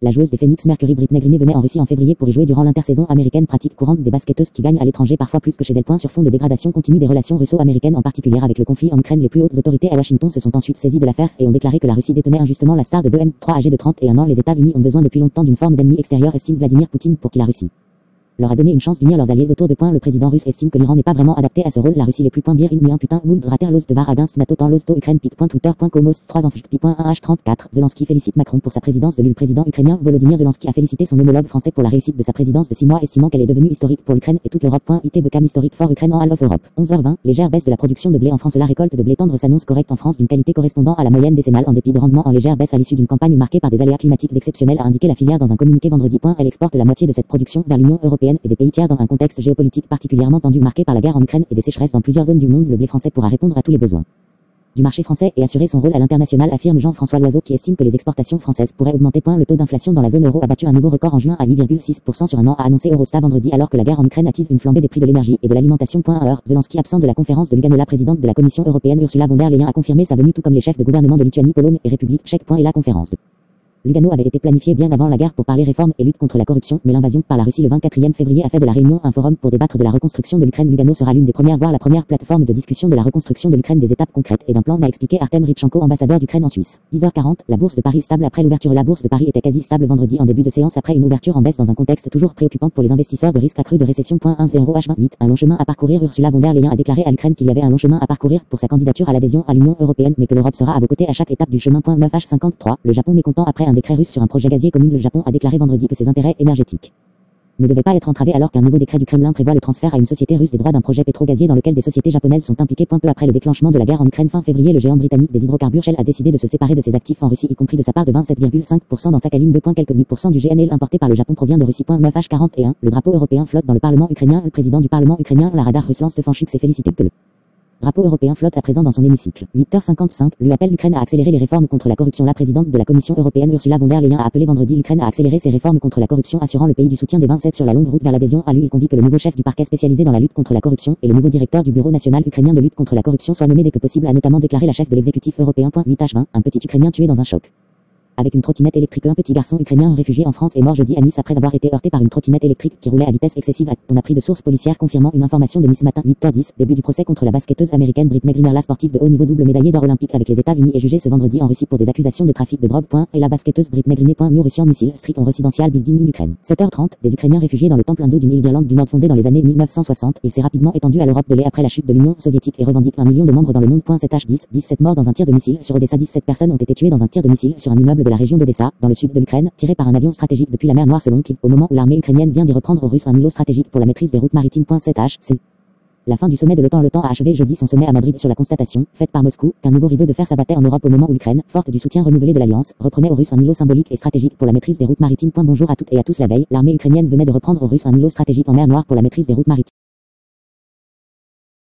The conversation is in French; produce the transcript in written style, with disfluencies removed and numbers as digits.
La joueuse des Phoenix Mercury Britney Greener venait en Russie en février pour y jouer durant l'intersaison américaine, pratique courante des basketteuses qui gagnent à l'étranger parfois plus que chez elles. Sur fond de dégradation continue des relations russo-américaines, en particulier avec le conflit en Ukraine. Les plus hautes autorités à Washington se sont ensuite saisies de l'affaire et ont déclaré que la Russie détenait injustement la star de 2M3 âgée de 31 ans. Les États-Unis ont besoin depuis longtemps d'une forme d'ennemi extérieur, estime Vladimir Poutine, pour qui la Russie leur a donné une chance d'unir leurs alliés autour de. Le président russe estime que l'Iran n'est pas vraiment adapté à ce rôle. La Russie les plus .bir in un putain mould rater los devar against nato tant los to Ukraine pic.twitter.comos 3 enfants pi.1h34. Zelensky félicite Macron pour sa présidence de l'UE. Le président ukrainien Volodymyr Zelensky a félicité son homologue français pour la réussite de sa présidence de 6 mois, estimant qu'elle est devenue historique pour l'Ukraine et toute l'Europe. It became historique for Ukraine en all of Europe. 11h20, légère baisse de la production de blé en France. La récolte de blé tendre s'annonce correcte en France, d'une qualité correspondant à la moyenne décennale en dépit de rendement en légère baisse à l'issue d'une campagne marquée par des aléas climatiques exceptionnels, a indiqué la filière dans un communiqué vendredi. Elle exporte la moitié de cette production vers l'Union européenne et des pays tiers dans un contexte géopolitique particulièrement tendu marqué par la guerre en Ukraine et des sécheresses dans plusieurs zones du monde. Le blé français pourra répondre à tous les besoins du marché français et assurer son rôle à l'international, affirme Jean-François Loiseau, qui estime que les exportations françaises pourraient augmenter. Le taux d'inflation dans la zone euro a battu un nouveau record en juin à 8,6% sur un an, a annoncé Eurostat vendredi, alors que la guerre en Ukraine attise une flambée des prix de l'énergie et de l'alimentation. Zelensky, absent de la conférence de Lugano. La présidente de la Commission européenne Ursula von der Leyen a confirmé sa venue, tout comme les chefs de gouvernement de Lituanie, Pologne et République tchèque. Et la conférence de Lugano avait été planifiée bien avant la guerre pour parler réforme et lutte contre la corruption, mais l'invasion par la Russie le 24e février a fait de la réunion un forum pour débattre de la reconstruction de l'Ukraine. Lugano sera l'une des premières, voire la première plateforme de discussion de la reconstruction de l'Ukraine, des étapes concrètes et d'un plan, m'a expliqué Artem Rypchenko, ambassadeur d'Ukraine en Suisse. 10h40, la bourse de Paris stable après l'ouverture. La bourse de Paris était quasi stable vendredi en début de séance après une ouverture en baisse dans un contexte toujours préoccupant pour les investisseurs de risque accru de récession. 10h28, un long chemin à parcourir. Ursula von der Leyen a déclaré à l'Ukraine qu'il y avait un long chemin à parcourir pour sa candidature à l'adhésion à l'Union européenne, mais que l'Europe sera à vos côtés à chaque étape du chemin. 9h53, le Japon mécontent après un décret russe sur un projet gazier commune. Le Japon a déclaré vendredi que ses intérêts énergétiques ne devaient pas être entravés alors qu'un nouveau décret du Kremlin prévoit le transfert à une société russe des droits d'un projet pétro-gazier dans lequel des sociétés japonaises sont impliquées. Peu après le déclenchement de la guerre en Ukraine fin février, le géant britannique des hydrocarbures Shell a décidé de se séparer de ses actifs en Russie, y compris de sa part de 27,5% dans Sakhalin. Quelques 8% du GNL importé par le Japon provient de Russie. 9h41, le drapeau européen flotte dans le Parlement ukrainien. Le président du Parlement ukrainien, la Radar Ruslan Stefanchuk, s'est félicité que le drapeau européen flotte à présent dans son hémicycle. 8h55, lui appelle l'Ukraine à accélérer les réformes contre la corruption. La présidente de la Commission européenne Ursula von der Leyen a appelé vendredi l'Ukraine à accélérer ses réformes contre la corruption, assurant le pays du soutien des 27 sur la longue route vers l'adhésion à l'UE. Il convie que le nouveau chef du parquet spécialisé dans la lutte contre la corruption et le nouveau directeur du Bureau national ukrainien de lutte contre la corruption soient nommés dès que possible, a notamment déclaré la chef de l'exécutif européen. 8h20, un petit Ukrainien tué dans un choc avec une trottinette électrique. Un petit garçon ukrainien réfugié en France est mort jeudi à Nice après avoir été heurté par une trottinette électrique qui roulait à vitesse excessive. On a pris de sources policières confirmant une information de Nice matin. 8h10, début du procès contre la basketteuse américaine Britney Greener. La sportive de haut niveau, double médaillée d'or olympique avec les États-Unis, est jugée ce vendredi en Russie pour des accusations de trafic de drogue. Et la basketteuse Britney Greener. New Russian Missile Street on Residential Building in Ukraine. 7h30, des Ukrainiens réfugiés dans le temple hindou d'une île d'Irlande du Nord fondée dans les années 1960. Il s'est rapidement étendu à l'Europe de l'est après la chute de l'Union soviétique et revendique 1 million de membres dans le monde. 7h10, 17 morts dans un tir de missile sur Odessa. 17 personnes ont été tuées dans un tir de missile sur un immeuble de la région d'Odessa, dans le sud de l'Ukraine, tiré par un avion stratégique depuis la mer Noire selon Kiev, au moment où l'armée ukrainienne vient d'y reprendre aux Russes un îlot stratégique pour la maîtrise des routes maritimes. 7h, c'est la fin du sommet de l'OTAN. L'OTAN a achevé jeudi son sommet à Madrid sur la constatation, faite par Moscou, qu'un nouveau rideau de fer s'abattait en Europe au moment où l'Ukraine, forte du soutien renouvelé de l'Alliance, reprenait aux Russes un îlot symbolique et stratégique pour la maîtrise des routes maritimes. Bonjour à toutes et à tous. La veille, l'armée ukrainienne venait de reprendre aux Russes un îlot stratégique en mer Noire pour la maîtrise des routes maritimes.